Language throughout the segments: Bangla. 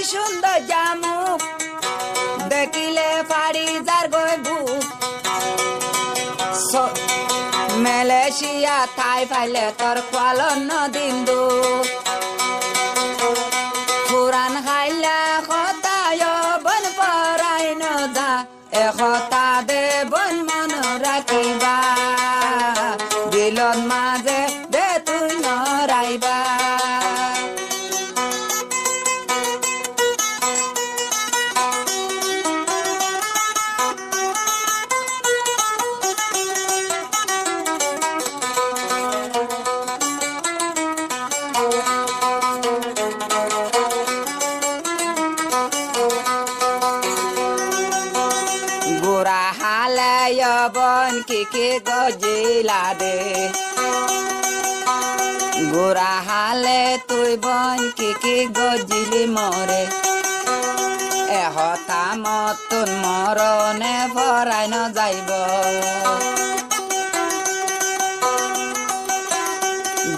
সুন্দর জামুক দেখিলে পারি যার গই বুক মালয়েশিয়া থাই ফাইলে তোর পালন দিন দুঃখ পুরান খাইলা খতায় বন পরাই নদা এখতা দে বন মন রাখিবা দিলত মাঝে দে তুই নরাইবা গোরা হালায় বন কি গজিলা দে গোরা হালে তুই বন কি গজিলি মরে এহতা মতন মরণে ভরাই ন যাইব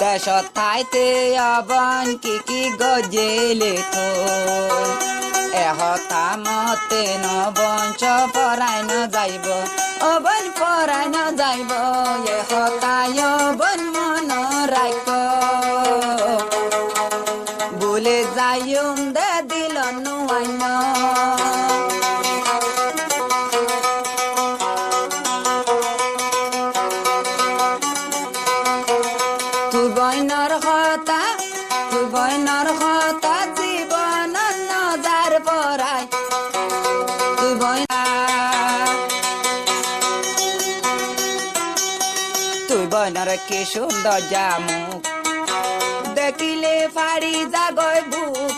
দেশত ঠাইতে অবন কি গজিলি তুই এহতা মতে নবঞ্চ পরাই ন যাইব অবন পরাই ন যাইব এহতায় বন মন রাখ বলে যাইম দে দিল নুয়াইন তুই বইনর কথা তুই বইনর কথা জীবন নজার পরাই তুই বইনা তুই বইনর কি সুন্দর জামুক দেখিলে পারি জাগয় বুক